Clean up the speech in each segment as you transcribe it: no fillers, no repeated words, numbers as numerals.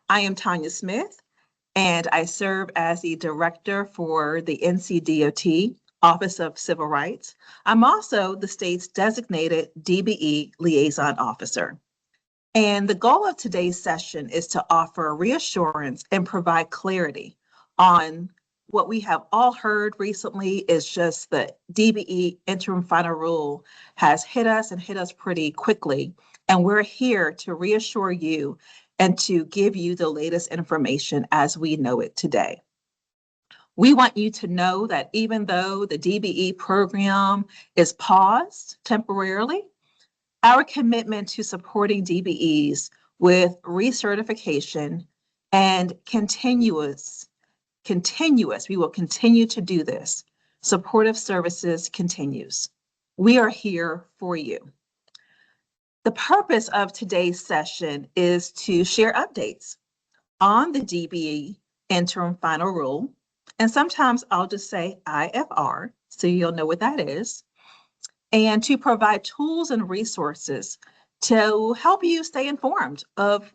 I am Tanya Smith, and I serve as the Director for the NCDOT Office of Civil Rights. I'm also the state's designated DBE Liaison Officer. And the goal of today's session is to offer reassurance and provide clarity on what we have all heard recently is just the DBE Interim Final Rule has hit us and hit us pretty quickly. And we're here to reassure you and to give you the latest information as we know it today. We want you to know that even though the DBE program is paused temporarily, our commitment to supporting DBEs with recertification and continuous, we will continue to do this. Supportive services continues. We are here for you. The purpose of today's session is to share updates on the DBE Interim Final Rule, and sometimes I'll just say IFR, so you'll know what that is, and to provide tools and resources to help you stay informed of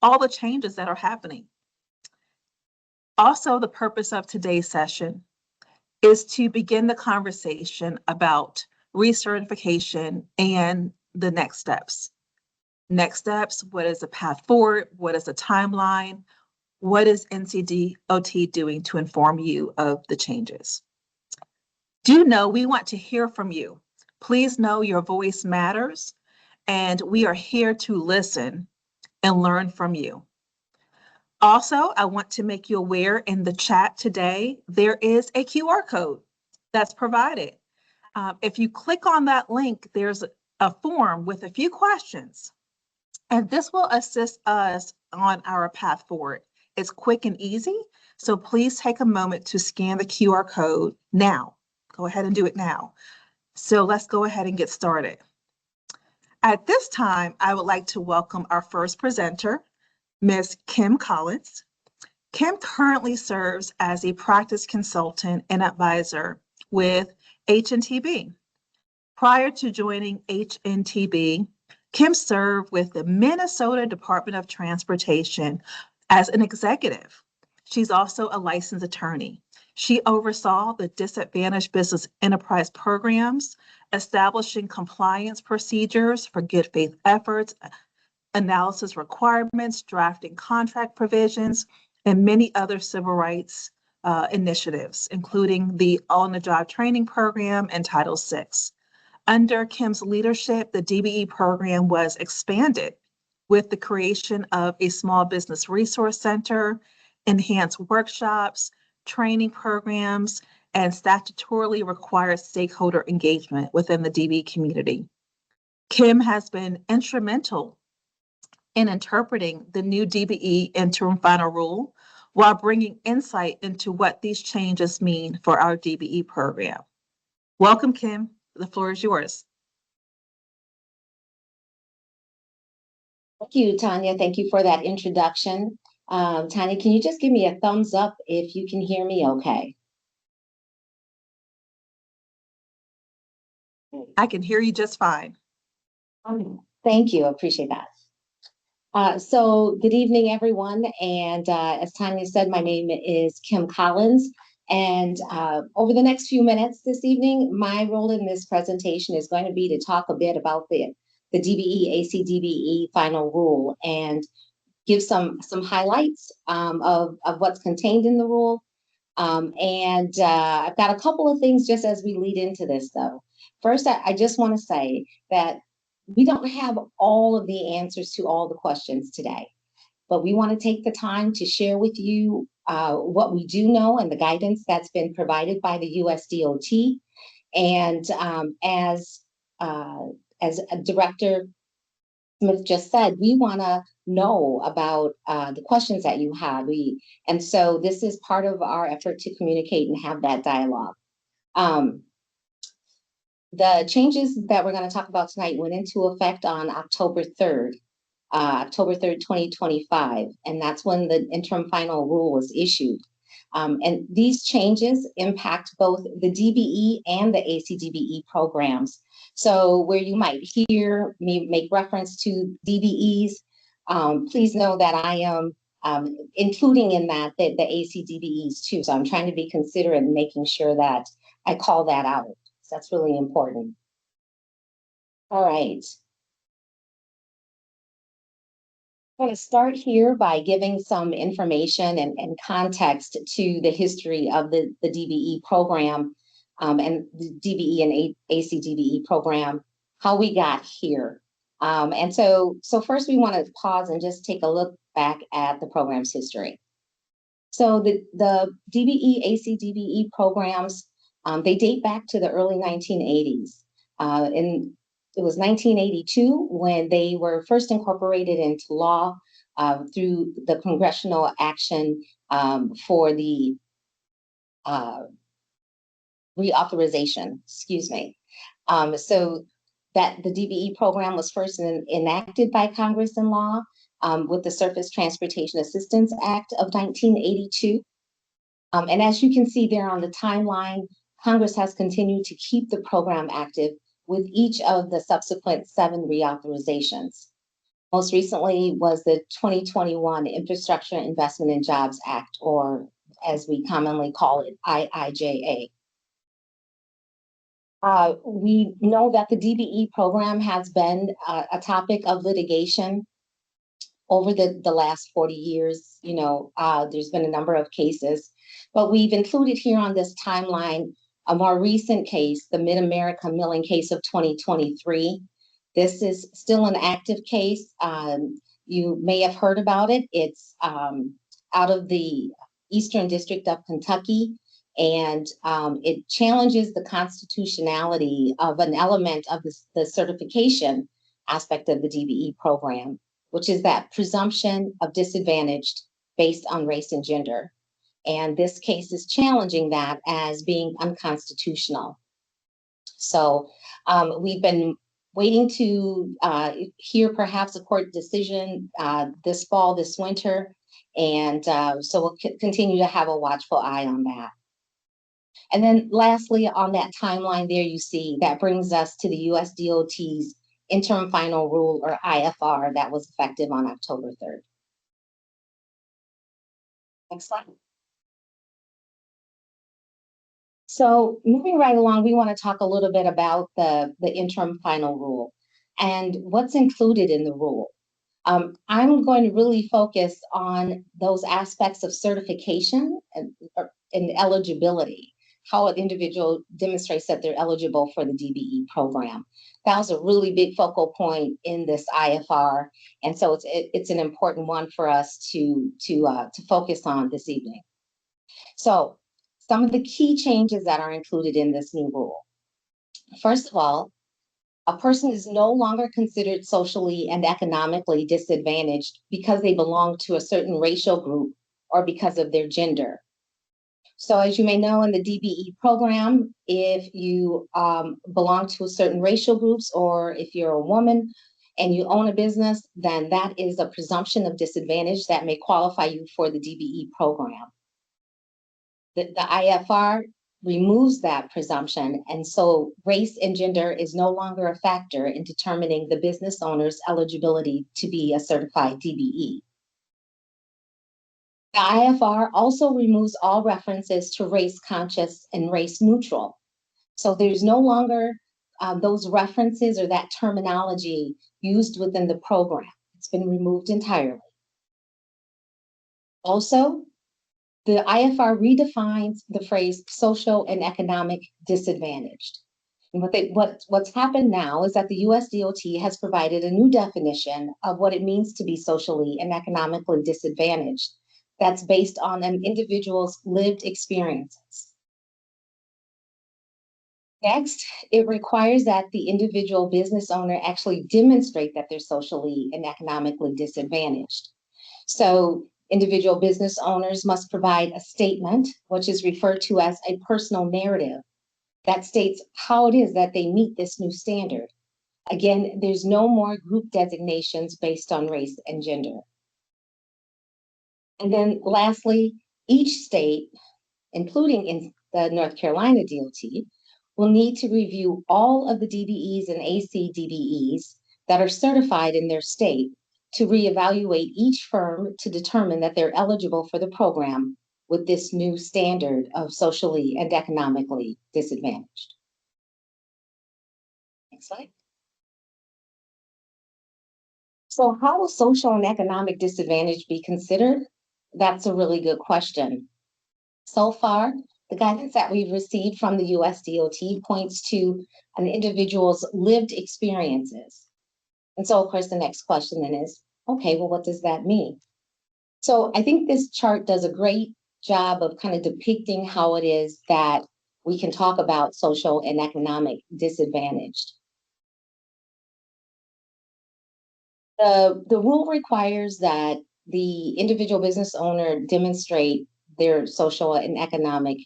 all the changes that are happening. Also, the purpose of today's session is to begin the conversation about recertification and the next steps. Next steps, what is the path forward? What is the timeline? What is NCDOT doing to inform you of the changes? Do know we want to hear from you. Please know your voice matters, and we are here to listen and learn from you. Also, I want to make you aware in the chat today, there is a QR code that's provided. If you click on that link, there's a form with a few questions, and this will assist us on our path forward. It's quick and easy, so please take a moment to scan the QR code now. Go ahead and do it now. So let's go ahead and get started. At this time, I would like to welcome our first presenter, Ms. Kim Collins. Kim currently serves as a practice consultant and advisor with HNTB. Prior to joining HNTB, Kim served with the Minnesota Department of Transportation as an executive. She's also a licensed attorney. She oversaw the Disadvantaged Business Enterprise programs, establishing compliance procedures for good faith efforts, analysis requirements, drafting contract provisions, and many other civil rights initiatives, including the on-the-job training program and Title VI. Under Kim's leadership, the DBE program was expanded with the creation of a small business resource center, enhanced workshops, training programs, and statutorily required stakeholder engagement within the DBE community. Kim has been instrumental in interpreting the new DBE Interim Final Rule while bringing insight into what these changes mean for our DBE program. Welcome, Kim. The floor is yours. Thank you, Tanya. Thank you for that introduction. Tanya, can you just give me a thumbs up if you can hear me okay? I can hear you just fine. Thank you. I appreciate that. So good evening, everyone. And as Tanya said, my name is Kim Collins. And over the next few minutes this evening, my role in this presentation is going to be to talk a bit about the DBE, ACDBE final rule and give some highlights of what's contained in the rule. I've got a couple of things just as we lead into this, though. First, I just want to say that we don't have all of the answers to all the questions today, but we want to take the time to share with you what we do know and the guidance that's been provided by the USDOT. And as Director Smith just said, we want to know about the questions that you have. And so this is part of our effort to communicate and have that dialogue. The changes that we're going to talk about tonight went into effect on October 3rd, 2025, and that's when the interim final rule was issued. And these changes impact both the DBE and the ACDBE programs. So where you might hear me make reference to DBEs, please know that I am including in that the ACDBEs too. So I'm trying to be considerate and making sure that I call that out. So that's really important. All right. I'm going to start here by giving some information and context to the history of the DBE program and the DBE and ACDBE program, how we got here. And so first we want to pause and just take a look back at the program's history. So the DBE, ACDBE programs, they date back to the early 1980s. It was 1982 when they were first incorporated into law through the congressional action for the reauthorization, excuse me. So that the DBE program was first enacted by Congress in law with the Surface Transportation Assistance Act of 1982. And as you can see there on the timeline, Congress has continued to keep the program active with each of the subsequent 7 reauthorizations. Most recently was the 2021 Infrastructure Investment and Jobs Act, or as we commonly call it, IIJA. We know that the DBE program has been a topic of litigation over the last 40 years. There's been a number of cases, but we've included here on this timeline a more recent case, the Mid-America Milling case of 2023. This is still an active case. You may have heard about it. It's out of the Eastern District of Kentucky, and it challenges the constitutionality of an element of the certification aspect of the DBE program, which is that presumption of disadvantaged based on race and gender. And this case is challenging that as being unconstitutional. So we've been waiting to hear perhaps a court decision this fall, this winter. And so we'll continue to have a watchful eye on that. And then lastly, on that timeline there, you see that brings us to the USDOT's Interim Final Rule, or IFR, that was effective on October 3rd. Next slide. So moving right along, we want to talk a little bit about the Interim Final Rule and what's included in the rule. I'm going to really focus on those aspects of certification and eligibility, how an individual demonstrates that they're eligible for the DBE program. That was a really big focal point in this IFR, and so it's an important one for us to focus on this evening. So some of the key changes that are included in this new rule. First of all, a person is no longer considered socially and economically disadvantaged because they belong to a certain racial group or because of their gender. So as you may know, in the DBE program, if you belong to a certain racial groups, or if you're a woman and you own a business, then that is a presumption of disadvantage that may qualify you for the DBE program. The IFR removes that presumption, and so race and gender is no longer a factor in determining the business owner's eligibility to be a certified DBE. The IFR also removes all references to race conscious and race neutral. So there's no longer those references or that terminology used within the program. It's been removed entirely. Also, the IFR redefines the phrase social and economic disadvantaged. And what's happened now is that the USDOT has provided a new definition of what it means to be socially and economically disadvantaged that's based on an individual's lived experiences. Next, it requires that the individual business owner actually demonstrate that they're socially and economically disadvantaged. So individual business owners must provide a statement, which is referred to as a personal narrative, that states how it is that they meet this new standard. Again, there's no more group designations based on race and gender. And then lastly, each state, including in the North Carolina DOT, will need to review all of the DBEs and ACDBEs that are certified in their state to reevaluate each firm to determine that they're eligible for the program with this new standard of socially and economically disadvantaged. Next slide. So how will social and economic disadvantage be considered? That's a really good question. So far, the guidance that we've received from the USDOT points to an individual's lived experiences. And so, of course, the next question then is, okay, well, what does that mean? So I think this chart does a great job of kind of depicting how it is that we can talk about social and economic disadvantaged. The rule requires that the individual business owner demonstrate their social and economic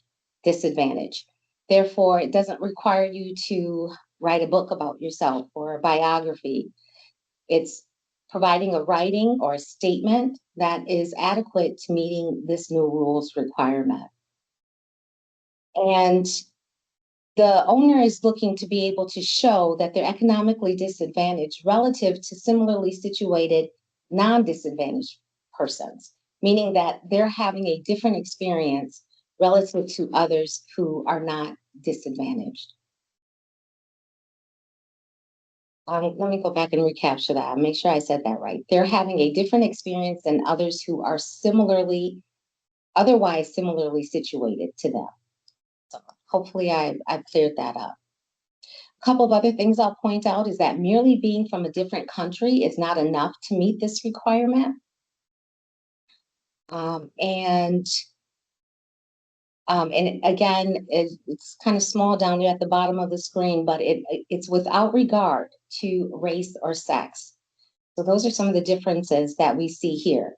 disadvantage. Therefore, it doesn't require you to write a book about yourself or a biography. It's providing a writing or a statement that is adequate to meeting this new rules requirement. And the owner is looking to be able to show that they're economically disadvantaged relative to similarly situated non-disadvantaged persons, meaning that they're having a different experience relative to others who are not disadvantaged. Let me go back and recapture that. Make sure I said that right. They're having a different experience than others who are otherwise similarly situated to them. So hopefully I've cleared that up. A couple of other things I'll point out is that merely being from a different country is not enough to meet this requirement. And again, it's kind of small down there at the bottom of the screen, but it's without regard to race or sex. So those are some of the differences that we see here.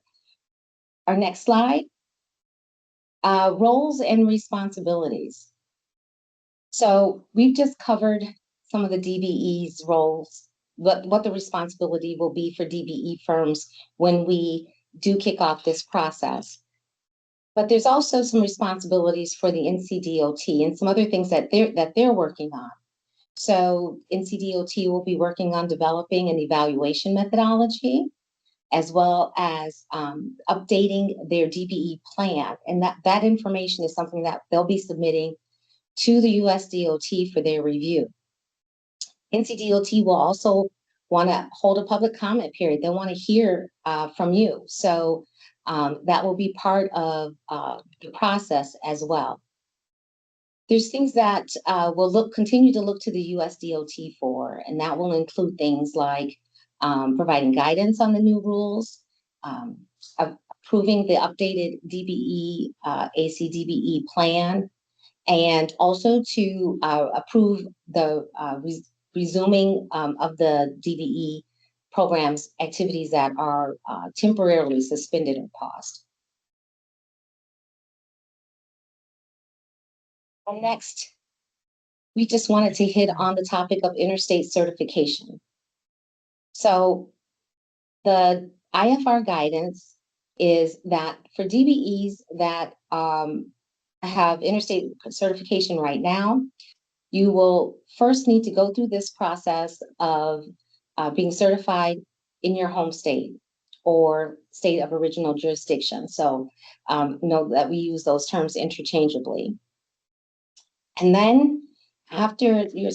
Our next slide, roles and responsibilities. So we've just covered some of the DBE's roles, what the responsibility will be for DBE firms when we do kick off this process. But there's also some responsibilities for the NCDOT and some other things that they're working on. So NCDOT will be working on developing an evaluation methodology, as well as updating their DBE plan. And that information is something that they'll be submitting to the USDOT for their review. NCDOT will also want to hold a public comment period. They want to hear from you. So that will be part of the process as well. There's things that will continue to look to the USDOT for, and that will include things like providing guidance on the new rules, approving the updated DBE, AC/DBE plan, and also to approve the resuming of the DBE programs activities that are temporarily suspended or paused. And next, we just wanted to hit on the topic of interstate certification. So the IFR guidance is that for DBEs that have interstate certification right now, you will first need to go through this process of being certified in your home state or state of original jurisdiction. So know that we use those terms interchangeably. And then after your,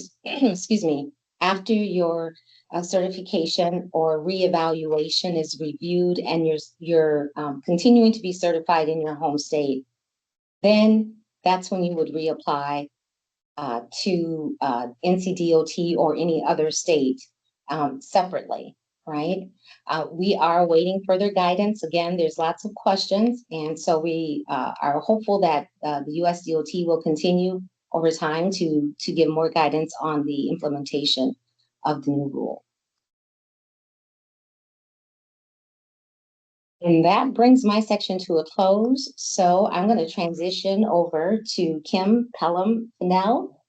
after your certification or reevaluation is reviewed and you're continuing to be certified in your home state, then that's when you would reapply to NCDOT or any other state separately, right? We are awaiting further guidance. Again, there's lots of questions, and so we are hopeful that the USDOT will continue over time to give more guidance on the implementation of the new rule. And that brings my section to a close. So I'm going to transition over to Kim Pelham-Fennell.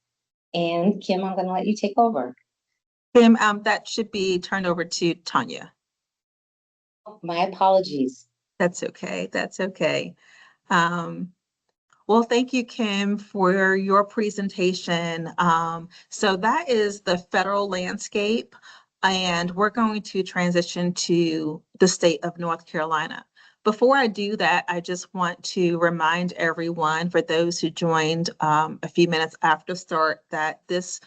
And Kim, I'm going to let you take over. Kim, that should be turned over to Tanya. My apologies. That's okay. That's okay. Well, thank you, Kim, for your presentation. So that is the federal landscape and we're going to transition to the state of North Carolina. Before I do that, I just want to remind everyone, for those who joined a few minutes after start, that this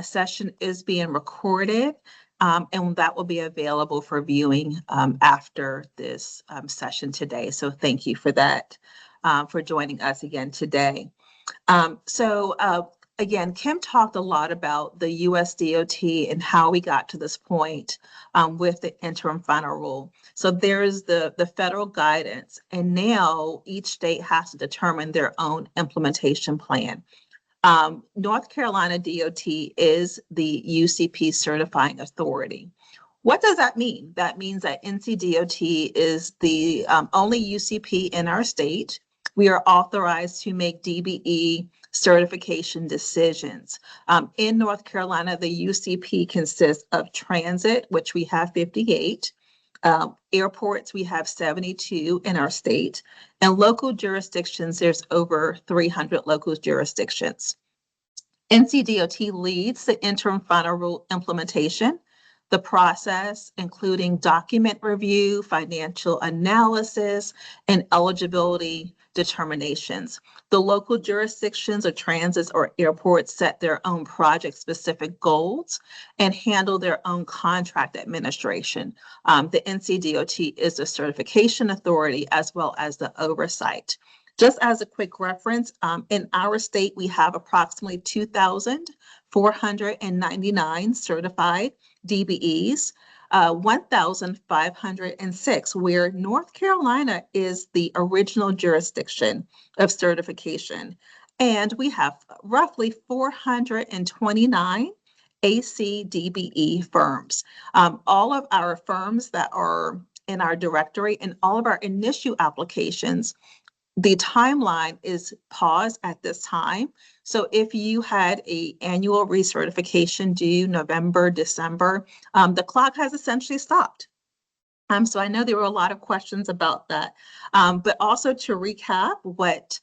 session is being recorded, and that will be available for viewing after this session today. So thank you for that, for joining us again today. Again, Kim talked a lot about the US DOT and how we got to this point with the interim final rule. So there's the federal guidance, and now each state has to determine their own implementation plan. North Carolina DOT is the UCP certifying authority. What does that mean? That means that NCDOT is the only UCP in our state. We are authorized to make DBE certification decisions. In North Carolina, the UCP consists of transit, which we have 58, airports, we have 72 in our state, and local jurisdictions, there's over 300 local jurisdictions. NCDOT leads the interim final rule implementation, the process, including document review, financial analysis, and eligibility determinations. The local jurisdictions or transits or airports set their own project-specific goals and handle their own contract administration. The NCDOT is the certification authority as well as the oversight. Just as a quick reference, in our state, we have approximately 2,499 certified DBEs, 1,506, where North Carolina is the original jurisdiction of certification. And we have roughly 429 AC DBE firms. All of our firms that are in our directory and all of our initial applications, the timeline is paused at this time. So if you had an annual recertification due November, December, the clock has essentially stopped. So I know there were a lot of questions about that, but also to recap what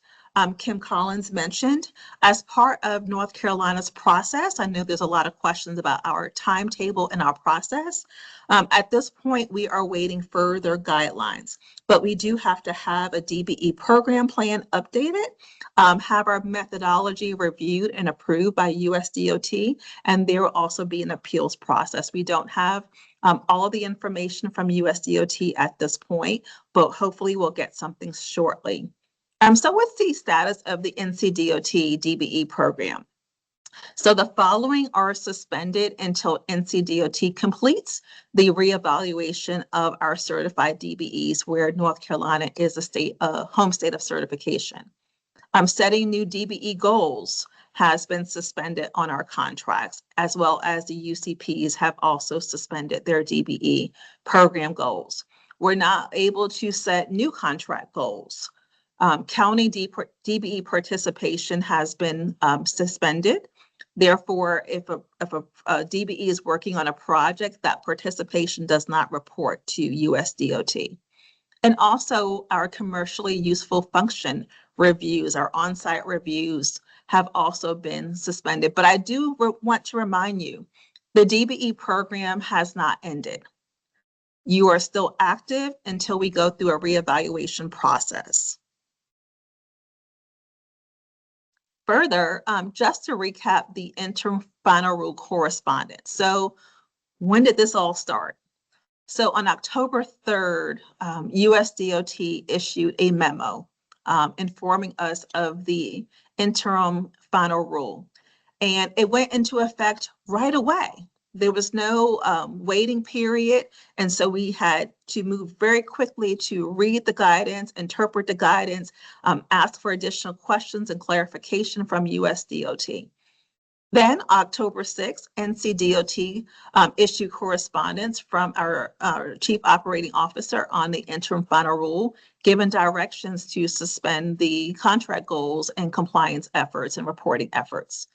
Kim Collins mentioned, as part of North Carolina's process, I know there's a lot of questions about our timetable and our process. At this point, we are waiting further guidelines, but we do have to have a DBE program plan updated, have our methodology reviewed and approved by USDOT, and there will also be an appeals process. We don't have all the information from USDOT at this point, but hopefully we'll get something shortly. So what's the status of the NCDOT DBE program? So the following are suspended until NCDOT completes the reevaluation of our certified DBEs, where North Carolina is a home state of certification. Setting new DBE goals has been suspended on our contracts, as well as the UCPs have also suspended their DBE program goals. We're not able to set new contract goals. County DBE participation has been suspended. Therefore, if a DBE is working on a project, that participation does not report to USDOT. And also our commercially useful function reviews, our on-site reviews have also been suspended. But I do want to remind you, the DBE program has not ended. You are still active until we go through a reevaluation process. Further, just to recap the interim final rule correspondence. So when did this all start? So on October 3rd, USDOT issued a memo informing us of the interim final rule, and it went into effect right away. There was no waiting period, and so we had to move very quickly to read the guidance, interpret the guidance, ask for additional questions and clarification from USDOT. Then October 6th, NCDOT issued correspondence from our Chief Operating Officer on the interim final rule, given directions to suspend the contract goals and compliance efforts and reporting efforts.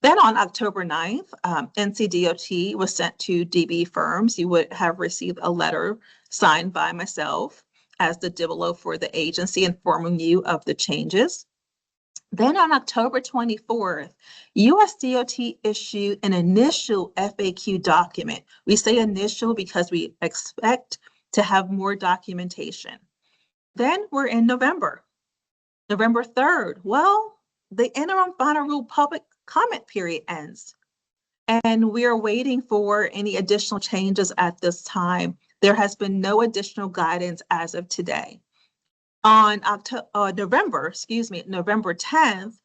Then on October 9th, NCDOT was sent to DBE firms. You would have received a letter signed by myself as the DBLO for the agency, informing you of the changes. Then on October 24th, USDOT issued an initial FAQ document. We say initial because we expect to have more documentation. Then we're in November. November 3rd, well, the interim final rule public comment period ends, and we are waiting for any additional changes at this time. There has been no additional guidance as of today. On November 10th,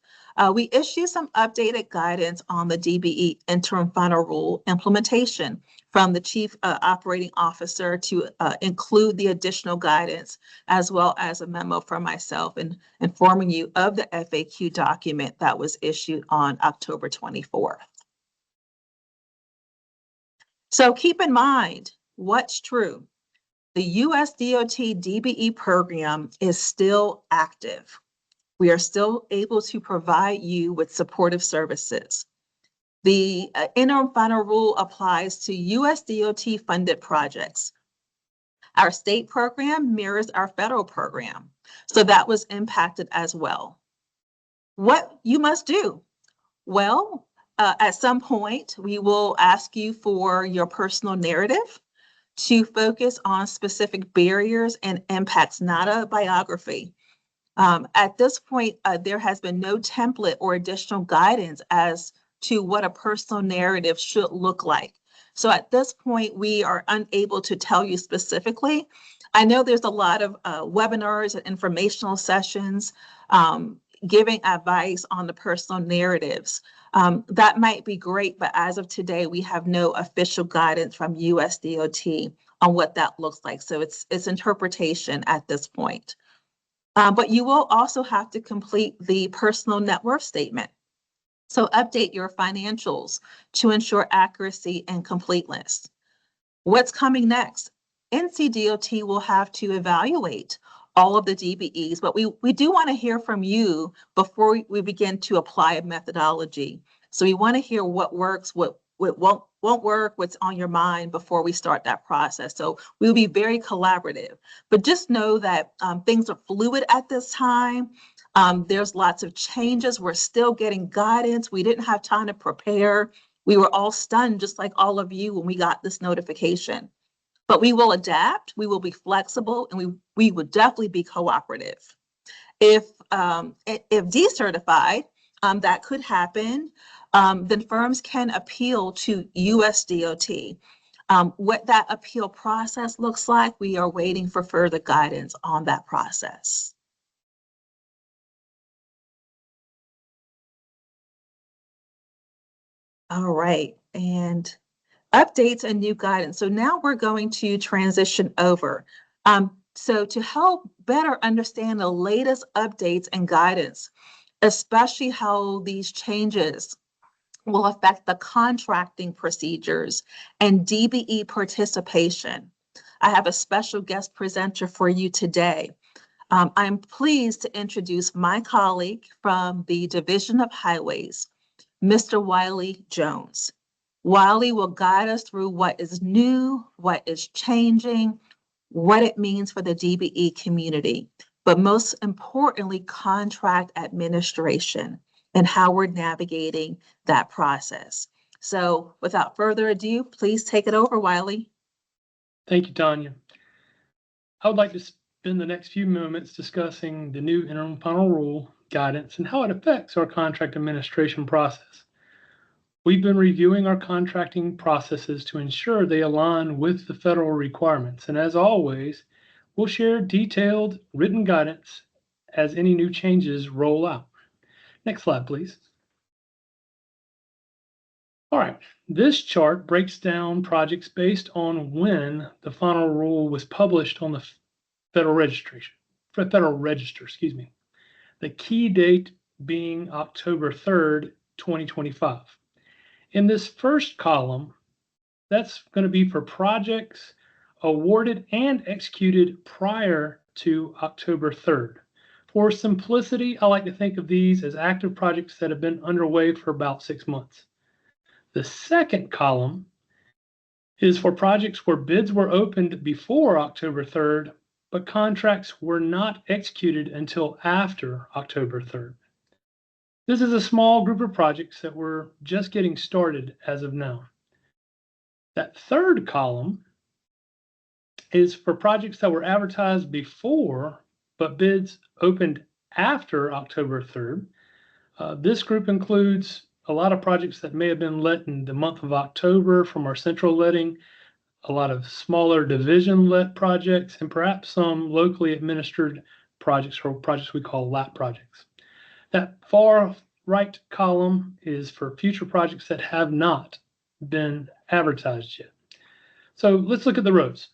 we issued some updated guidance on the DBE interim final rule implementation from the chief operating officer to include the additional guidance, as well as a memo from myself and informing you of the FAQ document that was issued on October 24th. So keep in mind what's true. The USDOT DBE program is still active. We are still able to provide you with supportive services. The interim final rule applies to USDOT funded projects. Our state program mirrors our federal program, so that was impacted as well. What you must do? Well, at some point, we will ask you for your personal narrative to focus on specific barriers and impacts, not a biography. At this point, there has been no template or additional guidance as to what a personal narrative should look like. So at this point, we are unable to tell you specifically. I know there's a lot of webinars and informational sessions giving advice on the personal narratives. That might be great, but as of today, we have no official guidance from USDOT on what that looks like. So it's interpretation at this point. But you will also have to complete the personal net worth statement. So update your financials to ensure accuracy and completeness. What's coming next? NCDOT will have to evaluate all of the DBEs, but we do want to hear from you before we begin to apply a methodology. So we want to hear what works, what won't work, what's on your mind before we start that process. So we'll be very collaborative, but just know that things are fluid at this time. There's lots of changes. We're still getting guidance. We didn't have time to prepare. We were all stunned, just like all of you, when we got this notification. But we will adapt, we will be flexible, and we would definitely be cooperative. If decertified, that could happen, then firms can appeal to USDOT. What that appeal process looks like, we are waiting for further guidance on that process. All right, and updates and new guidance. So now we're going to transition over. So to help better understand the latest updates and guidance, especially how these changes will affect the contracting procedures and DBE participation, I have a special guest presenter for you today. I'm pleased to introduce my colleague from the Division of Highways, Mr. Wiley Jones. Wiley will guide us through what is new, what is changing, what it means for the DBE community, but most importantly, contract administration and how we're navigating that process. So without further ado, please take it over, Wiley. Thank you, Tanya. I would like to spend the next few moments discussing the new interim final rule guidance and how it affects our contract administration process. We've been reviewing our contracting processes to ensure they align with the federal requirements. And as always, we'll share detailed written guidance as any new changes roll out. Next slide, please. All right, this chart breaks down projects based on when the final rule was published on the Federal Register, The key date being October 3rd, 2025. In this first column, that's going to be for projects awarded and executed prior to October 3rd. For simplicity, I like to think of these as active projects that have been underway for about 6 months. The second column is for projects where bids were opened before October 3rd, but contracts were not executed until after October 3rd. This is a small group of projects that we're just getting started as of now. That third column is for projects that were advertised before, but bids opened after October 3rd. This group includes a lot of projects that may have been let in the month of October from our central letting, a lot of smaller division let projects, and perhaps some locally administered projects or projects we call LAP projects. That far right column is for future projects that have not been advertised yet. So let's look at the rows.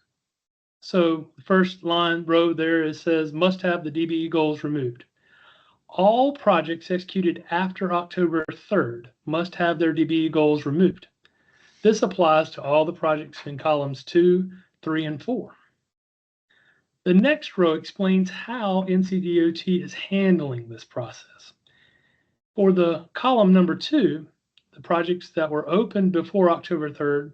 So the first line row there, it says must have the DBE goals removed. All projects executed after October 3rd must have their DBE goals removed. This applies to all the projects in columns 2, 3, and 4. The next row explains how NCDOT is handling this process. For the column number 2, the projects that were opened before October 3rd,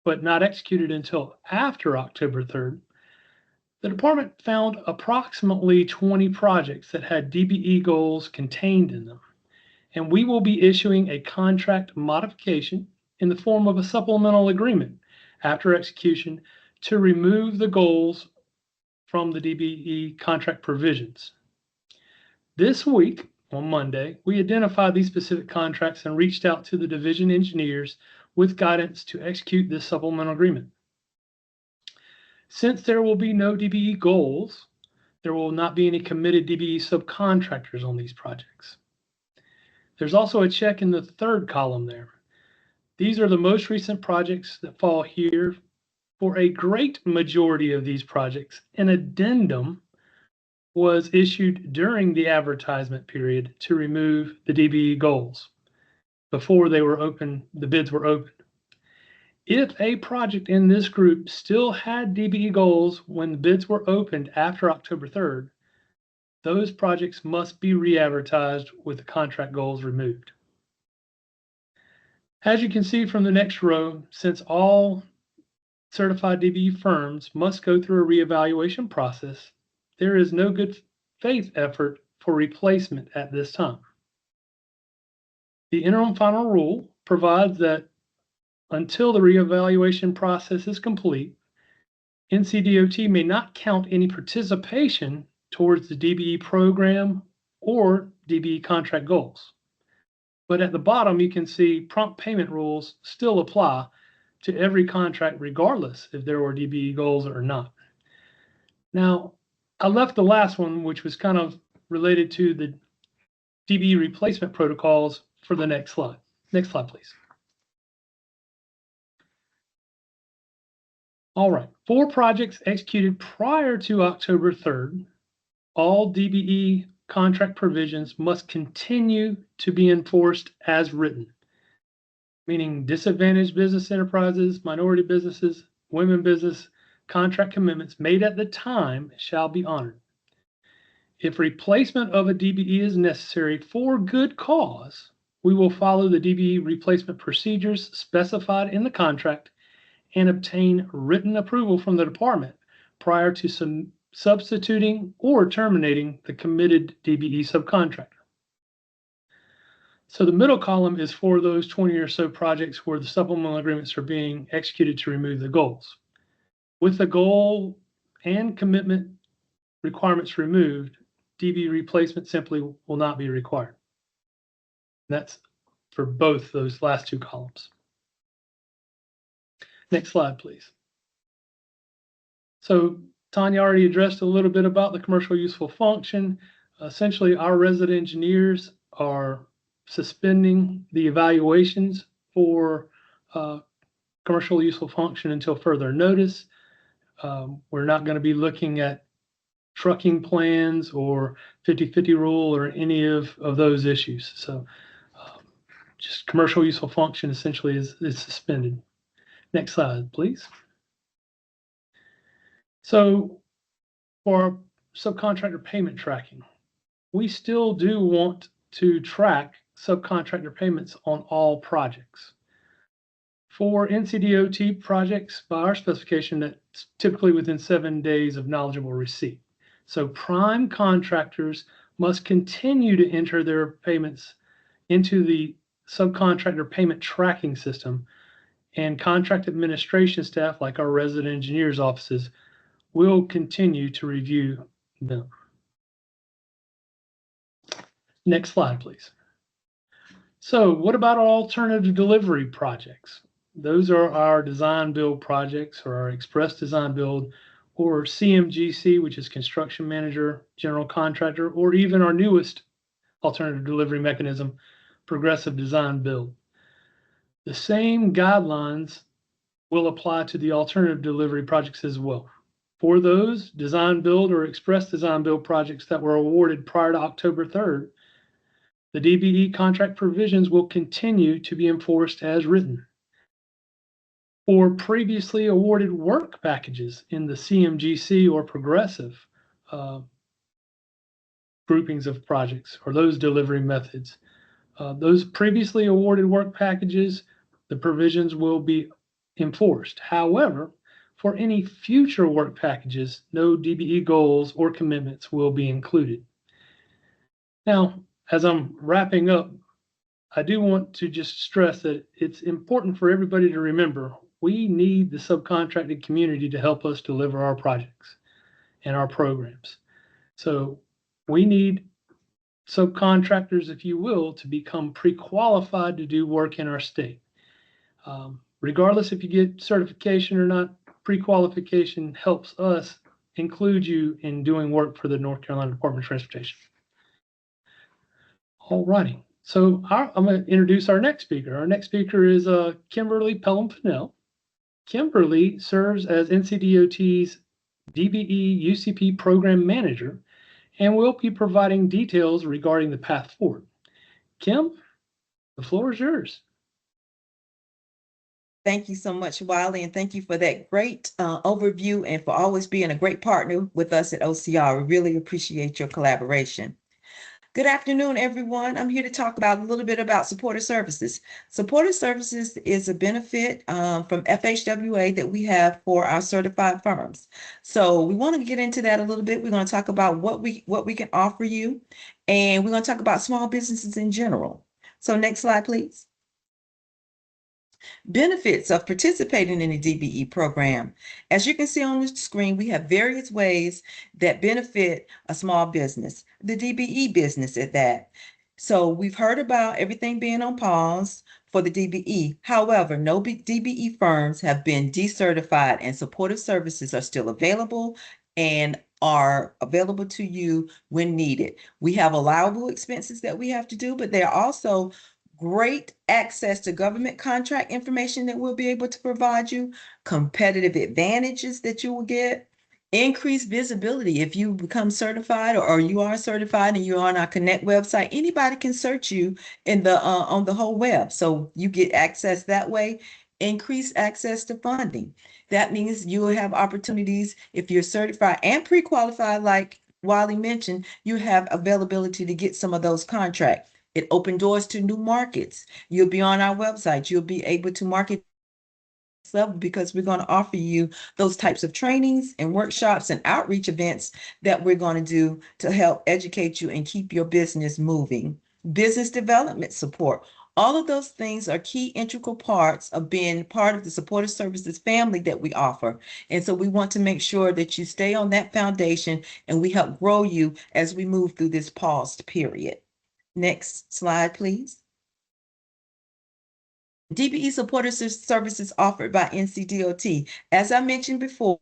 but not executed until after October 3rd, the department found approximately 20 projects that had DBE goals contained in them, and we will be issuing a contract modification in the form of a supplemental agreement after execution to remove the goals from the DBE contract provisions. This week, on Monday, we identified these specific contracts and reached out to the division engineers with guidance to execute this supplemental agreement. Since there will be no DBE goals, there will not be any committed DBE subcontractors on these projects. There's also a check in the third column there. These are the most recent projects that fall here. For a great majority of these projects, an addendum was issued during the advertisement period to remove the DBE goals before they were open, the bids were opened. If a project in this group still had DBE goals when the bids were opened after October 3rd, those projects must be re-advertised with the contract goals removed. As you can see from the next row, since all certified DBE firms must go through a reevaluation process, there is no good faith effort for replacement at this time. The Interim Final Rule provides that until the reevaluation process is complete, NCDOT may not count any participation towards the DBE program or DBE contract goals. But at the bottom, you can see prompt payment rules still apply to every contract, regardless if there were DBE goals or not. Now, I left the last one, which was kind of related to the DBE replacement protocols, for the next slide. Next slide, please. All right, for projects executed prior to October 3rd, all DBE contract provisions must continue to be enforced as written, meaning disadvantaged business enterprises, minority businesses, women business contract commitments made at the time shall be honored. If replacement of a DBE is necessary for good cause, we will follow the DBE replacement procedures specified in the contract and obtain written approval from the department prior to substituting or terminating the committed DBE subcontractor. So the middle column is for those 20 or so projects where the supplemental agreements are being executed to remove the goals. With the goal and commitment requirements removed, DBE replacement simply will not be required. That's for both those last two columns. Next slide, please. So Tanya already addressed a little bit about the commercial useful function. Essentially, our resident engineers are suspending the evaluations for commercial useful function until further notice. We're not going to be looking at trucking plans or 50-50 rule or any of those issues. So just commercial useful function essentially is suspended. Next slide, please. So for subcontractor payment tracking, we still do want to track subcontractor payments on all projects. For NCDOT projects, by our specification, that's typically within 7 days of knowledgeable receipt. So prime contractors must continue to enter their payments into the subcontractor payment tracking system, and contract administration staff, like our resident engineers offices, will continue to review them. Next slide, please. So what about our alternative delivery projects? Those are our design build projects, or our express design build, or CMGC, which is construction manager, general contractor, or even our newest alternative delivery mechanism, progressive design build. The same guidelines will apply to the alternative delivery projects as well. For those design build or express design build projects that were awarded prior to October 3rd, the DBE contract provisions will continue to be enforced as written. For previously awarded work packages in the CMGC or progressive groupings of projects, or those delivery methods, those previously awarded work packages, the provisions will be enforced. However, for any future work packages, no DBE goals or commitments will be included. Now, as I'm wrapping up, I do want to just stress that it's important for everybody to remember we need the subcontracted community to help us deliver our projects and our programs. So we need subcontractors, if you will, to become pre-qualified to do work in our state. Regardless if you get certification or not, pre-qualification helps us include you in doing work for the North Carolina Department of Transportation. All righty. So I'm going to introduce our next speaker. Our next speaker is Kimberly Pelham-Fennell. Kimberly serves as NCDOT's DBE UCP Program Manager and will be providing details regarding the path forward. Kim, the floor is yours. Thank you so much, Wiley, and thank you for that great overview and for always being a great partner with us at OCR. We really appreciate your collaboration. Good afternoon, everyone. I'm here to talk about a little bit about supportive services. Supportive services is a benefit from FHWA that we have for our certified firms. So we want to get into that a little bit. We're going to talk about what we can offer you, and we're going to talk about small businesses in general. So next slide, please. Benefits of participating in the DBE program. As you can see on the screen, we have various ways that benefit a small business, the DBE business at that. So we've heard about everything being on pause for the DBE. However, no DBE firms have been decertified, and supportive services are still available and are available to you when needed. We have allowable expenses that we have to do, but there are also great access to government contract information that we'll be able to provide you, competitive advantages that you will get, increased visibility. If you become certified or you are certified and you're on our Connect website, anybody can search you in the on the whole web. So you get access that way. Increased access to funding. That means you will have opportunities if you're certified and pre-qualified, like Wiley mentioned, you have availability to get some of those contracts. It opened doors to new markets. You'll be on our website. You'll be able to market level because we're going to offer you those types of trainings and workshops and outreach events that we're going to do to help educate you and keep your business moving. Business development support. All of those things are key integral parts of being part of the supportive services family that we offer. And so we want to make sure that you stay on that foundation and we help grow you as we move through this paused period. Next slide, please. DBE supportive services offered by NCDOT. As I mentioned before,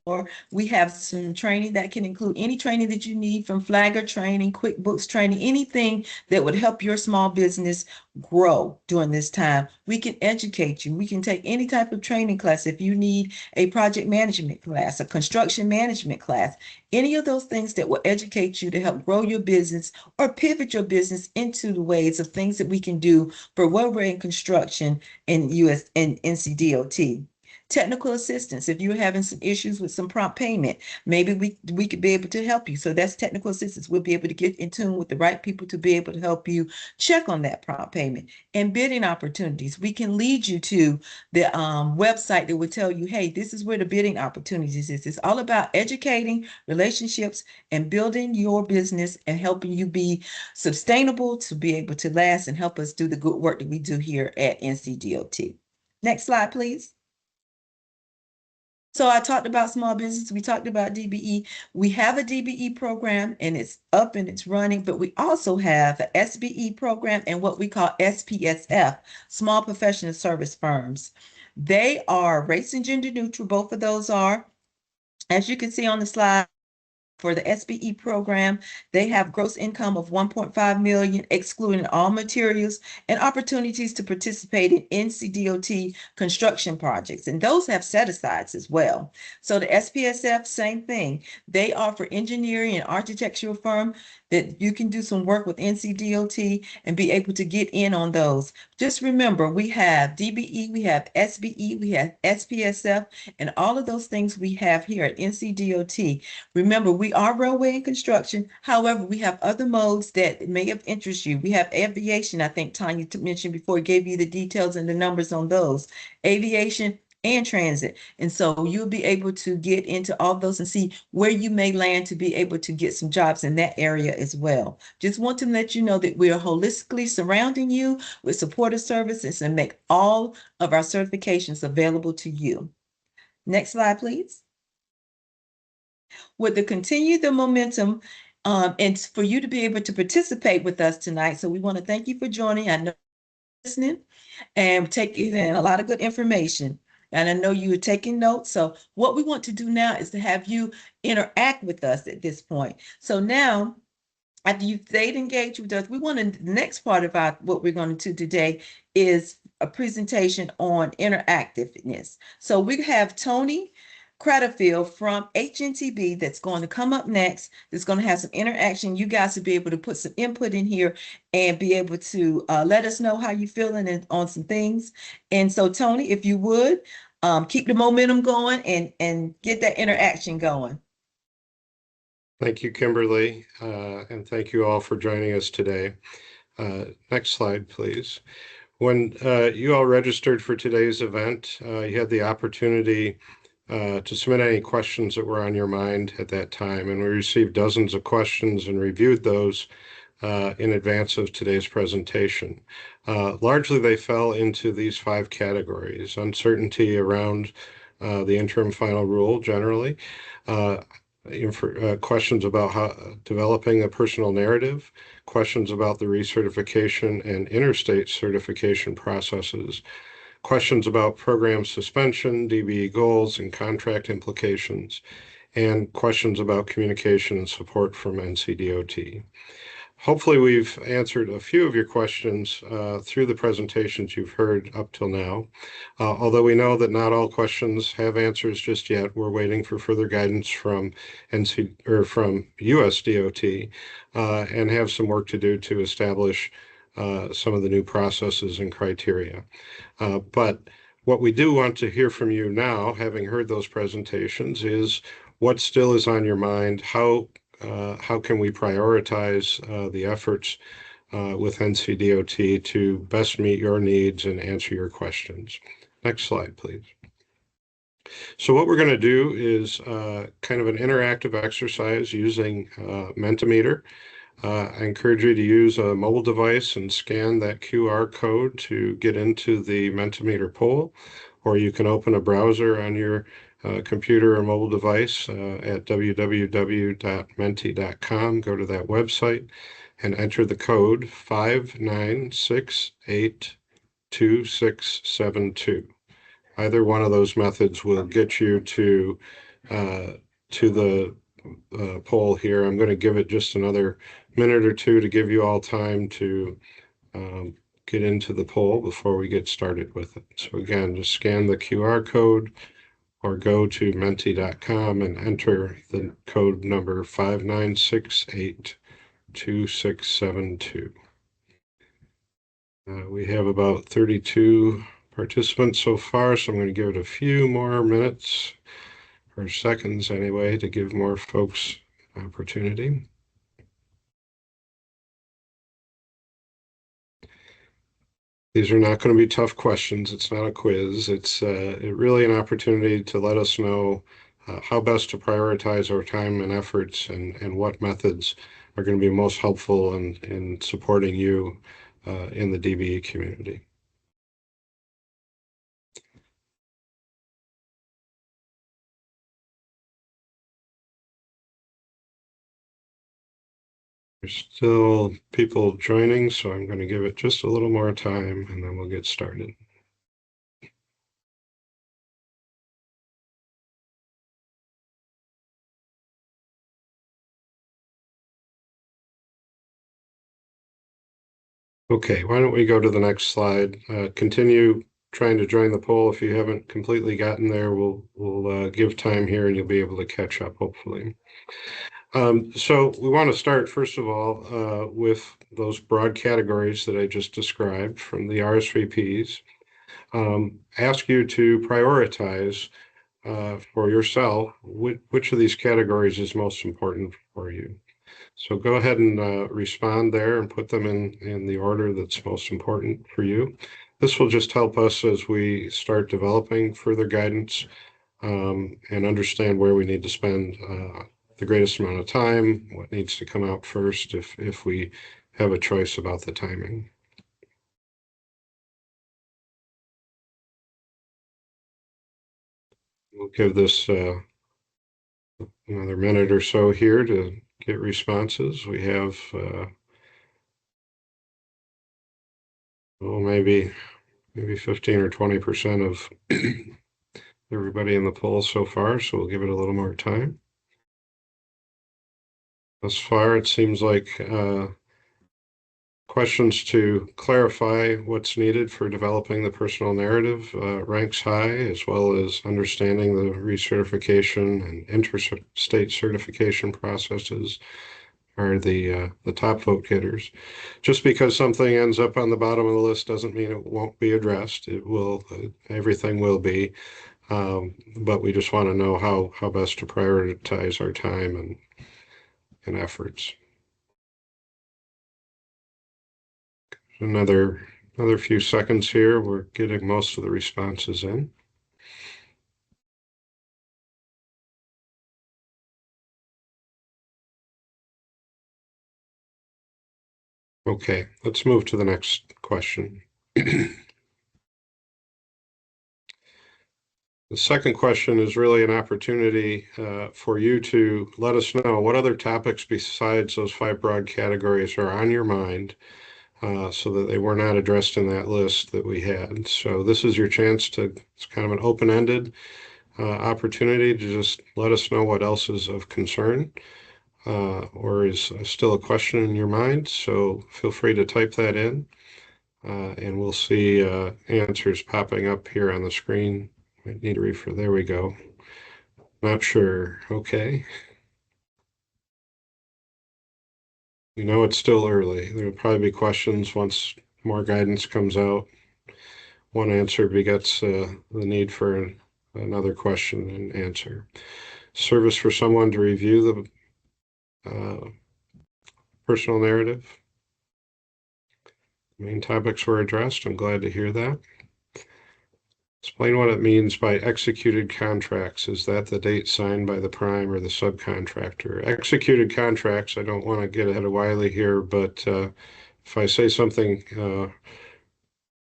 we have some training that can include any training that you need, from Flagger training, QuickBooks training, anything that would help your small business grow during this time. We can educate you. We can take any type of training class. If you need a project management class, a construction management class, any of those things that will educate you to help grow your business or pivot your business into the ways of things that we can do for where we're in construction in NCDOT. Technical assistance, if you're having some issues with some prompt payment, maybe we could be able to help you. So that's technical assistance. We'll be able to get in tune with the right people to be able to help you check on that prompt payment. And bidding opportunities, we can lead you to the website that will tell you, hey, this is where the bidding opportunities is. It's all about educating relationships and building your business and helping you be sustainable to be able to last and help us do the good work that we do here at NCDOT. Next slide, please. So I talked about small business. We talked about DBE. We have a DBE program and it's up and it's running, but we also have an SBE program and what we call SPSF, Small Professional Service Firms. They are race and gender neutral. Both of those are. As you can see on the slide, for the SBE program, they have gross income of 1.5 million, excluding all materials, and opportunities to participate in NCDOT construction projects. And those have set-asides as well. So the SPSF, same thing. They offer engineering and architectural firm that you can do some work with NCDOT and be able to get in on those. Just remember, we have DBE, we have SBE, we have SPSF, and all of those things we have here at NCDOT. Remember, we are railway and construction. However, we have other modes that may have interest you. We have aviation, I think Tanya mentioned before, gave you the details and the numbers on those. Aviation and transit. And so you'll be able to get into all those and see where you may land to be able to get some jobs in that area as well. Just want to let you know that we are holistically surrounding you with supportive services and make all of our certifications available to you. Next slide, please. With the momentum and for you to be able to participate with us tonight. So we want to thank you for joining. I know you're listening and taking in a lot of good information. And I know you were taking notes. So what we want to do now is to have you interact with us at this point. So now, after you've stayed engaged with us, we want to, the next part of what we're going to do today is a presentation on interactiveness. So we have Tony Cradlefield from HNTB that's going to come up next. That's going to have some interaction. You guys will be able to put some input in here and be able to let us know how you're feeling on some things. And so, Tony, if you would, keep the momentum going and get that interaction going. Thank you, Kimberly, and thank you all for joining us today. Next slide, please. When you all registered for today's event, you had the opportunity to submit any questions that were on your mind at that time, and we received dozens of questions and reviewed those in advance of today's presentation. Largely, they fell into these 5 categories: uncertainty around the interim final rule generally, questions about developing a personal narrative, questions about the recertification and interstate certification processes, questions about program suspension, DBE goals, and contract implications, and questions about communication and support from NCDOT. Hopefully, we've answered a few of your questions through the presentations you've heard up till now. Although we know that not all questions have answers just yet, we're waiting for further guidance from USDOT and have some work to do to establish some of the new processes and criteria. But what we do want to hear from you now, having heard those presentations, is what still is on your mind. How can we prioritize the efforts with NCDOT to best meet your needs and answer your questions? Next slide, please. So what we're going to do is kind of an interactive exercise using Mentimeter. I encourage you to use a mobile device and scan that QR code to get into the Mentimeter poll, or you can open a browser on your computer or mobile device at www.menti.com. Go to that website and enter the code 59682672. Either one of those methods will get you to the poll here. I'm going to give it just another minute or two to give you all time to get into the poll before we get started with it. So again, just scan the QR code or go to menti.com and enter the code number 59682672. We have about 32 participants so far, so I'm going to give it a few more minutes or seconds anyway to give more folks opportunity. These are not going to be tough questions. It's not a quiz. It's really an opportunity to let us know how best to prioritize our time and efforts, and what methods are going to be most helpful in supporting you in the DBE community. There's still people joining, so I'm going to give it just a little more time and then we'll get started. Okay, why don't we go to the next slide? Continue trying to join the poll. If you haven't completely gotten there, we'll give time here and you'll be able to catch up, hopefully. So we want to start, first of all, with those broad categories that I just described from the RSVPs. Ask you to prioritize for yourself which of these categories is most important for you. So go ahead and respond there and put them in the order that's most important for you. This will just help us as we start developing further guidance and understand where we need to spend the greatest amount of time, what needs to come out first if we have a choice about the timing. We'll give this another minute or so here to get responses. We have well, maybe 15 or 20% of everybody in the poll so far, so we'll give it a little more time. Thus far, it seems like questions to clarify what's needed for developing the personal narrative ranks high, as well as understanding the recertification and interstate certification processes are the top vote getters. Just because something ends up on the bottom of the list doesn't mean it won't be addressed. It will, everything will be, but we just want to know how best to prioritize our time and efforts. Another few seconds here. We're getting most of the responses in. Okay, let's move to the next question. The second question is really an opportunity for you to let us know what other topics besides those 5 broad categories are on your mind so that they were not addressed in that list that we had. So this is your chance to, it's kind of an open-ended opportunity to just let us know what else is of concern or is still a question in your mind. So feel free to type that in and we'll see answers popping up here on the screen. I need to refer, there we go. Not sure, okay. You know, it's still early. There'll probably be questions once more guidance comes out. One answer begets the need for another question and answer. Service for someone to review the personal narrative. Main topics were addressed. I'm glad to hear that. Explain what it means by executed contracts. Is that the date signed by the prime or the subcontractor? Executed contracts, I don't want to get ahead of Wiley here, but if I say something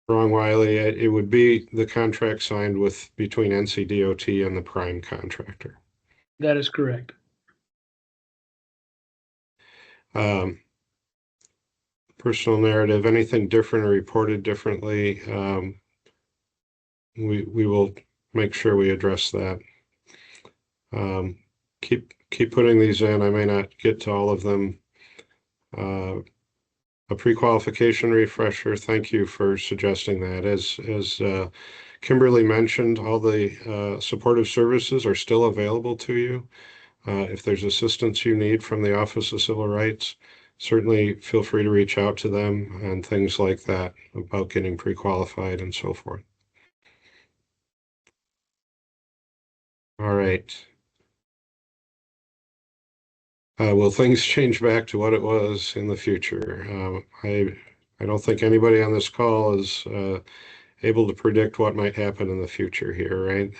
wrong, Wiley, it would be the contract signed between NCDOT and the prime contractor. That is correct. Personal narrative, anything different or reported differently, we will make sure we address that. Keep putting these in. I may not get to all of them. A pre-qualification refresher. Thank you for suggesting that. As Kimberly mentioned, all the supportive services are still available to you. If there's assistance you need from the Office of Civil Rights, certainly feel free to reach out to them and things like that about getting pre-qualified and so forth. All right. Will things change back to what it was in the future? I don't think anybody on this call is able to predict what might happen in the future here, right?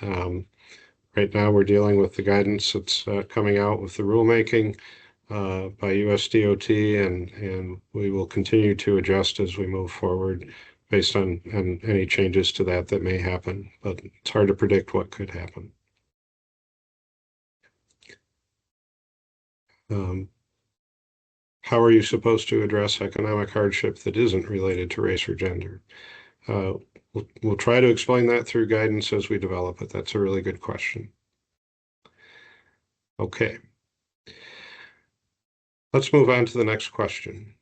Right now, we're dealing with the guidance that's coming out with the rulemaking by USDOT, and we will continue to adjust as we move forward based on any changes to that may happen. But it's hard to predict what could happen. How are you supposed to address economic hardship that isn't related to race or gender? We'll try to explain that through guidance as we develop it. That's a really good question. Okay. Let's move on to the next question.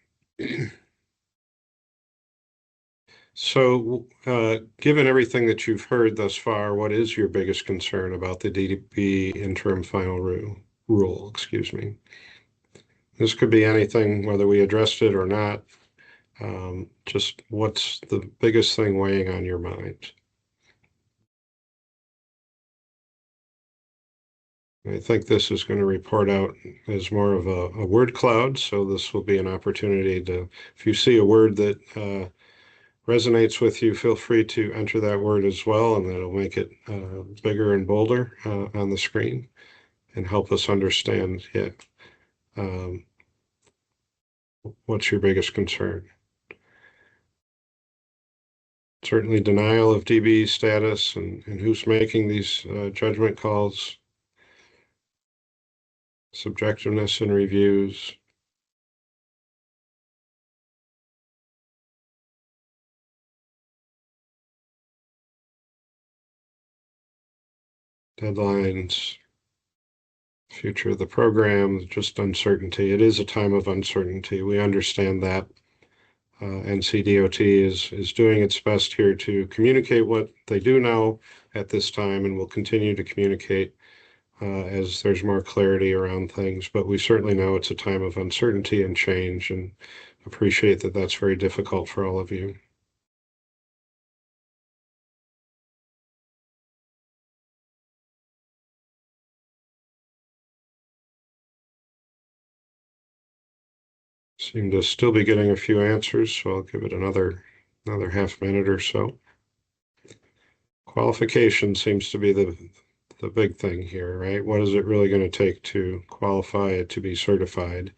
So, given everything that you've heard thus far, what is your biggest concern about the DBE interim final rule? Excuse me. This could be anything, whether we addressed it or not. Just what's the biggest thing weighing on your mind? I think this is going to report out as more of a word cloud, so this will be an opportunity to, if you see a word that resonates with you, feel free to enter that word as well, and that'll make it bigger and bolder on the screen and help us understand what's your biggest concern. Certainly denial of DBE status and who's making these judgment calls, subjectiveness in reviews, deadlines, future of the program, just uncertainty. It is a time of uncertainty. We understand that. NCDOT is doing its best here to communicate what they do know at this time, and will continue to communicate as there's more clarity around things. But we certainly know it's a time of uncertainty and change, and appreciate that that's very difficult for all of you. Seem to still be getting a few answers, so I'll give it another half minute or so. Qualification seems to be the big thing here, right? What is it really going to take to qualify it to be certified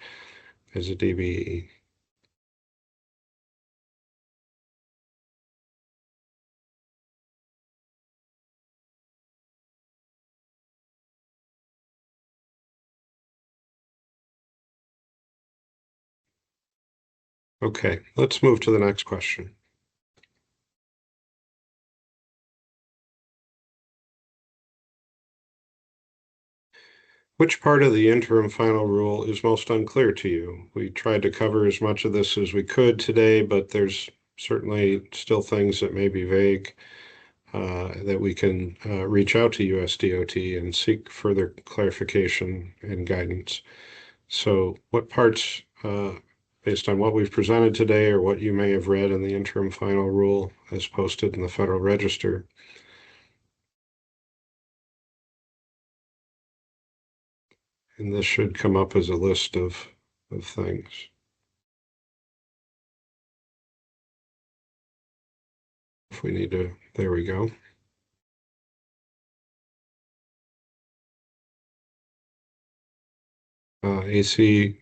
as a DBE? Okay, let's move to the next question. Which part of the interim final rule is most unclear to you? We tried to cover as much of this as we could today, but there's certainly still things that may be vague that we can reach out to USDOT and seek further clarification and guidance. So what parts, based on what we've presented today or what you may have read in the interim final rule as posted in the Federal Register, and this should come up as a list of things. If we need to, there we go. AC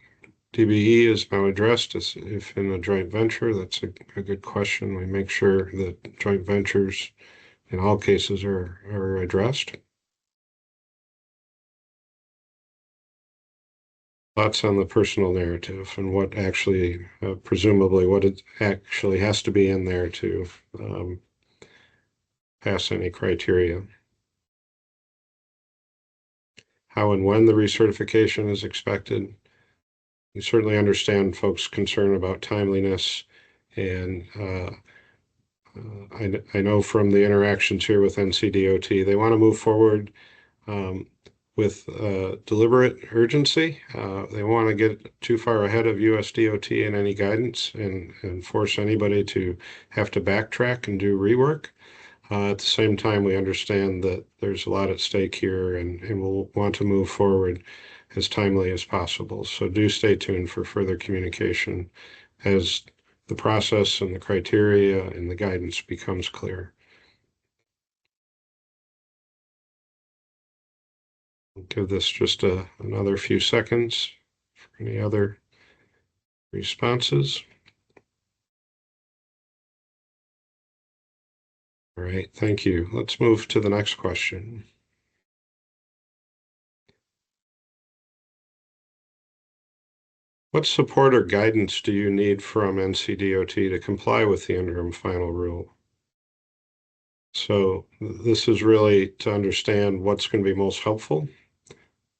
DBE is now addressed as if in a joint venture. That's a good question. We make sure that joint ventures in all cases are addressed. Thoughts on the personal narrative and what actually, presumably, what it actually has to be in there to pass any criteria. How and when the recertification is expected. We certainly understand folks' concern about timeliness, and I know from the interactions here with NCDOT, they want to move forward with deliberate urgency. They want to get too far ahead of USDOT in any guidance and force anybody to have to backtrack and do rework. At the same time, we understand that there's a lot at stake here, and we'll want to move forward as timely as possible. So do stay tuned for further communication as the process and the criteria and the guidance becomes clear. I'll give this just another few seconds for any other responses. All right, thank you. Let's move to the next question. What support or guidance do you need from NCDOT to comply with the interim final rule? So this is really to understand what's going to be most helpful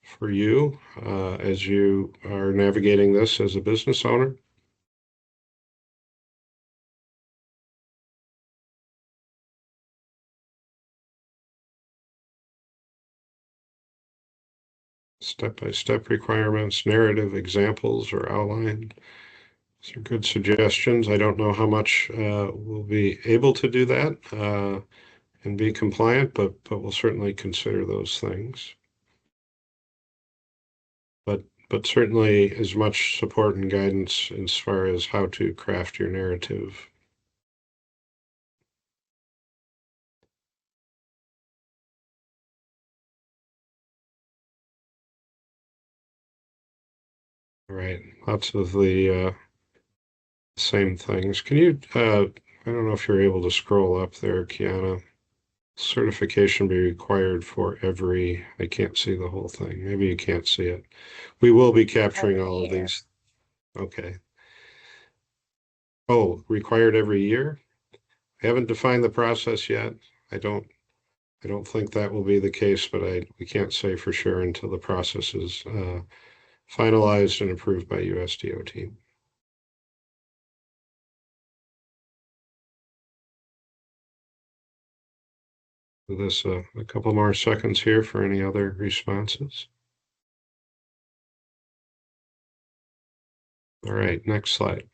for you as you are navigating this as a business owner. Step-by-step requirements, narrative examples, or outline. These are good suggestions. I don't know how much we'll be able to do that and be compliant, but we'll certainly consider those things. But certainly as much support and guidance as far as how to craft your narrative. All right, lots of the same things. Can you, I don't know if you're able to scroll up there, Kiana. Certification be required for every, I can't see the whole thing. Maybe you can't see it. We will be capturing all of these. Okay. Oh, required every year? I haven't defined the process yet. I don't think that will be the case, but we can't say for sure until the process is finalized and approved by USDOT. This a couple more seconds here for any other responses. All right, next slide.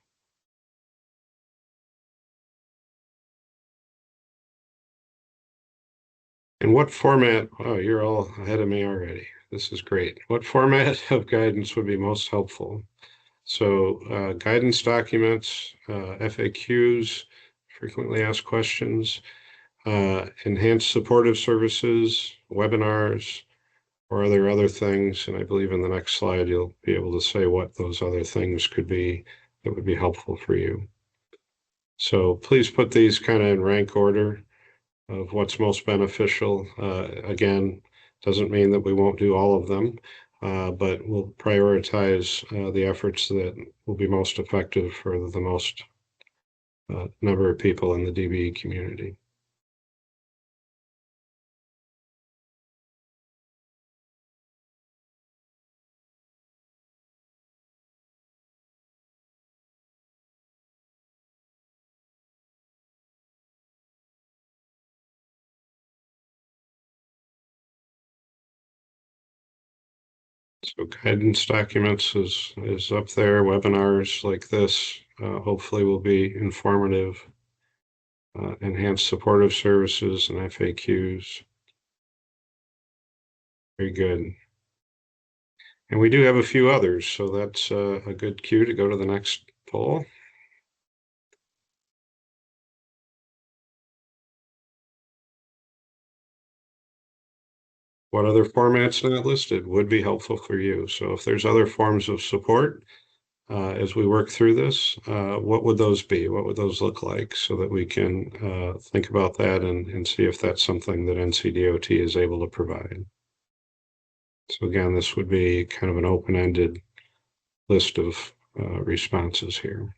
In what format? Oh, you're all ahead of me already. This is great. What format of guidance would be most helpful? So guidance documents, FAQs, frequently asked questions, enhanced supportive services, webinars, or are there other things? And I believe in the next slide, you'll be able to say what those other things could be that would be helpful for you. So please put these kind of in rank order of what's most beneficial. Again, doesn't mean that we won't do all of them, but we'll prioritize the efforts that will be most effective for the most number of people in the DBE community. So guidance documents is up there. Webinars like this hopefully will be informative. Enhanced supportive services and FAQs. Very good. And we do have a few others, so that's a good cue to go to the next poll. What other formats not listed would be helpful for you? So if there's other forms of support as we work through this, what would those be? What would those look like so that we can think about that and see if that's something that NCDOT is able to provide? So again, this would be kind of an open-ended list of responses here.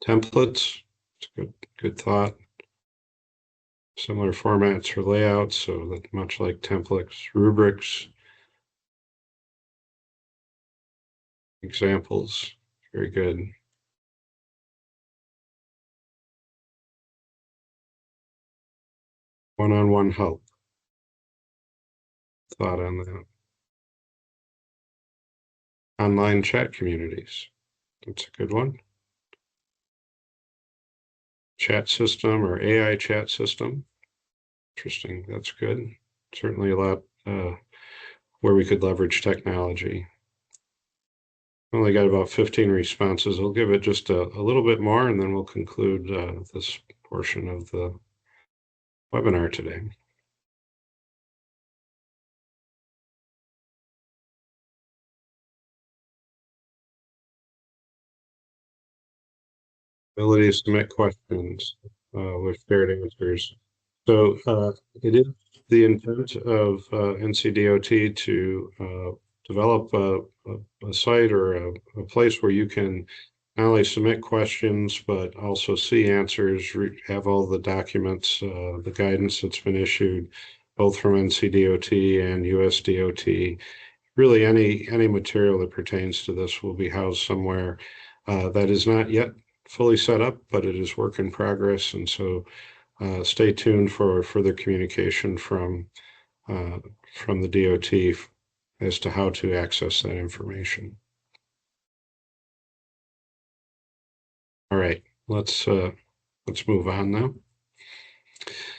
Templates, it's a good thought. Similar formats for layouts, so that much like templates, rubrics, examples, very good. One-on-one help. Thought on that. Online chat communities. That's a good one. chat system or AI chat system. Interesting. That's good. Certainly a lot where we could leverage technology. Only got about 15 responses. I'll give it just a little bit more, and then we'll conclude this portion of the webinar today. Ability to submit questions with shared answers. So it is the intent of NCDOT to develop a site or a place where you can not only submit questions, but also see answers, have all the documents, the guidance that's been issued, both from NCDOT and USDOT. Really, any material that pertains to this will be housed somewhere that is not yet fully set up, but it is work in progress. And so stay tuned for further communication from the DOT as to how to access that information. All right, let's move on now.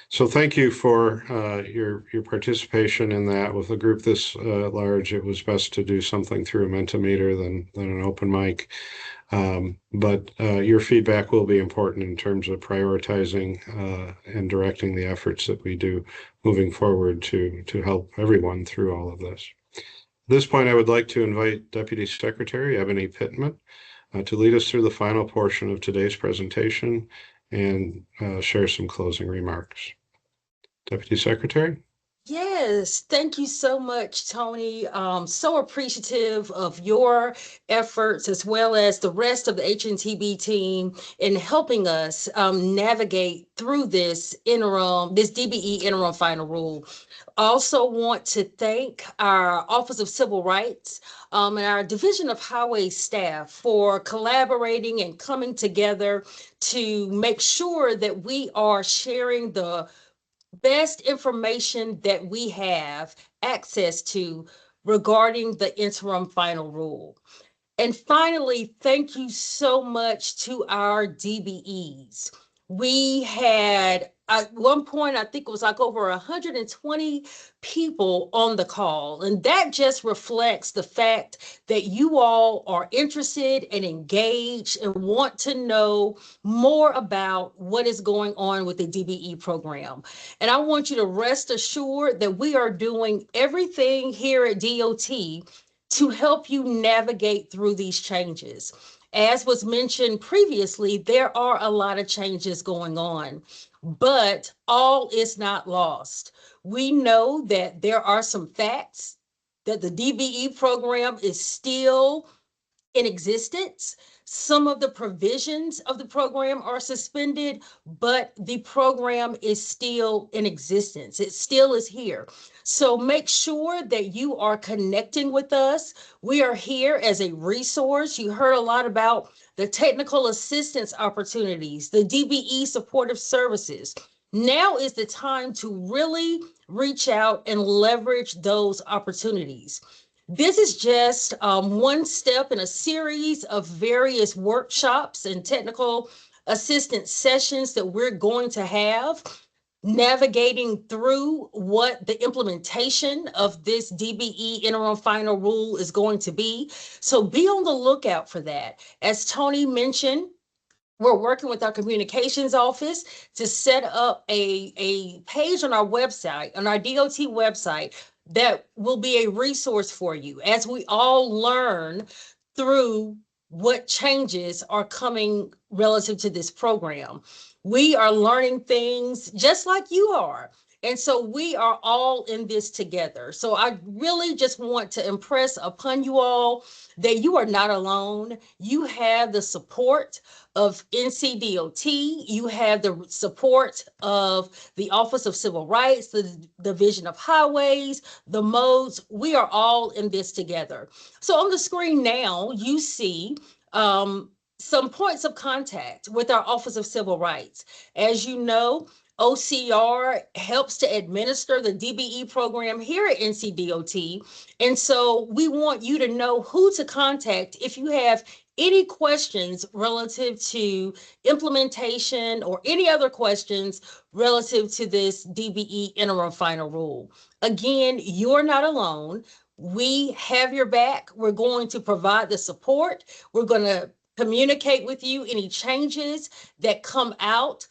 So thank you for your participation in that. With a group this large, it was best to do something through a Mentimeter than an open mic. But your feedback will be important in terms of prioritizing and directing the efforts that we do moving forward to help everyone through all of this. At this point, I would like to invite Deputy Secretary Ebony Pittman to lead us through the final portion of today's presentation and share some closing remarks. Deputy Secretary? Yes, thank you so much, Tony. So appreciative of your efforts as well as the rest of the HNTB team in helping us navigate through this DBE interim final rule. Also want to thank our Office of Civil Rights and our Division of Highway staff for collaborating and coming together to make sure that we are sharing the best information that we have access to regarding the interim final rule. And finally, thank you so much to our DBEs. We had, at one point, I think it was like over 120 people on the call. And that just reflects the fact that you all are interested and engaged and want to know more about what is going on with the DBE program. And I want you to rest assured that we are doing everything here at DOT to help you navigate through these changes. As was mentioned previously, there are a lot of changes going on, but all is not lost. We know that there are some facts that the DBE program is still in existence. Some of the provisions of the program are suspended, but the program is still in existence. It still is here. So make sure that you are connecting with us. We are here as a resource. You heard a lot about the technical assistance opportunities, the DBE supportive services. Now is the time to really reach out and leverage those opportunities. This is just one step in a series of various workshops and technical assistance sessions that we're going to have, navigating through what the implementation of this DBE interim final rule is going to be. So be on the lookout for that. As Tony mentioned, we're working with our communications office to set up a page on our website, on our DOT website, that will be a resource for you as we all learn through what changes are coming relative to this program. We are learning things just like you are. And so we are all in this together. So I really just want to impress upon you all that you are not alone. You have the support of NCDOT, you have the support of the Office of Civil Rights, the Division of Highways, the modes. We are all in this together. So on the screen now, you see some points of contact with our Office of Civil Rights. As you know, OCR helps to administer the DBE program here at NCDOT. And so we want you to know who to contact if you have any questions relative to implementation or any other questions relative to this DBE interim final rule. Again, you're not alone. We have your back. We're going to provide the support. We're going to communicate with you any changes that come out.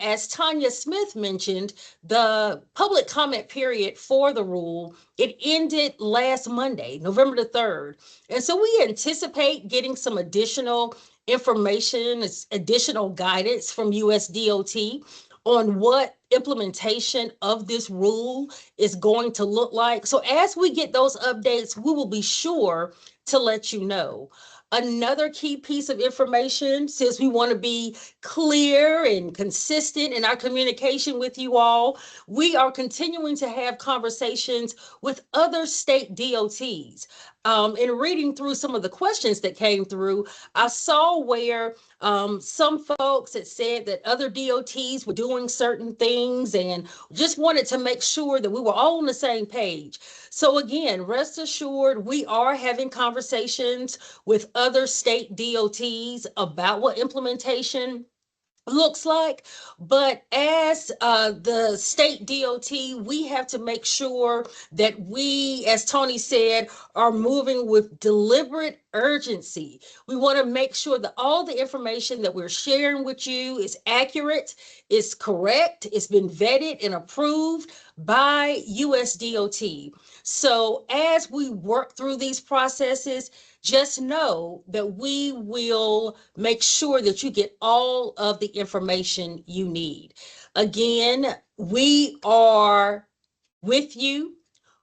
As Tanya Smith mentioned, the public comment period for the rule, it ended last Monday, November the 3rd. And so we anticipate getting some additional information, additional guidance from USDOT on what implementation of this rule is going to look like. So as we get those updates, we will be sure to let you know. Another key piece of information, since we want to be clear and consistent in our communication with you all, we are continuing to have conversations with other state DOTs. In reading through some of the questions that came through, I saw where some folks had said that other DOTs were doing certain things and just wanted to make sure that we were all on the same page. So again, rest assured, we are having conversations with other state DOTs about what implementation looks like, but as the state DOT, we have to make sure that we, as Tony said, are moving with deliberate urgency. We want to make sure that all the information that we're sharing with you is accurate, is correct, it's been vetted and approved by USDOT. So as we work through these processes, just know that we will make sure that you get all of the information you need. Again, we are with you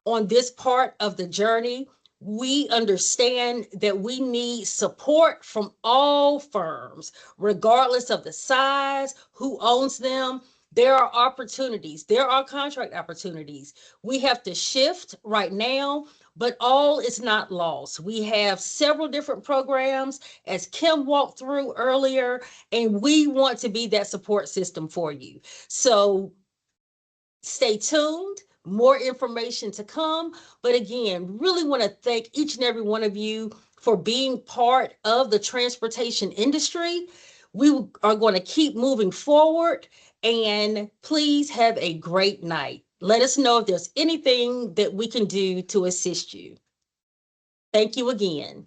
on this part of the journey. We understand that we need support from all firms, regardless of the size, who owns them. There are opportunities. There are contract opportunities. We have to shift right now, but all is not lost. We have several different programs, as Kim walked through earlier, and we want to be that support system for you. So stay tuned. More information to come. But again, really want to thank each and every one of you for being part of the transportation industry. We are going to keep moving forward, and please have a great night. Let us know if there's anything that we can do to assist you. Thank you again.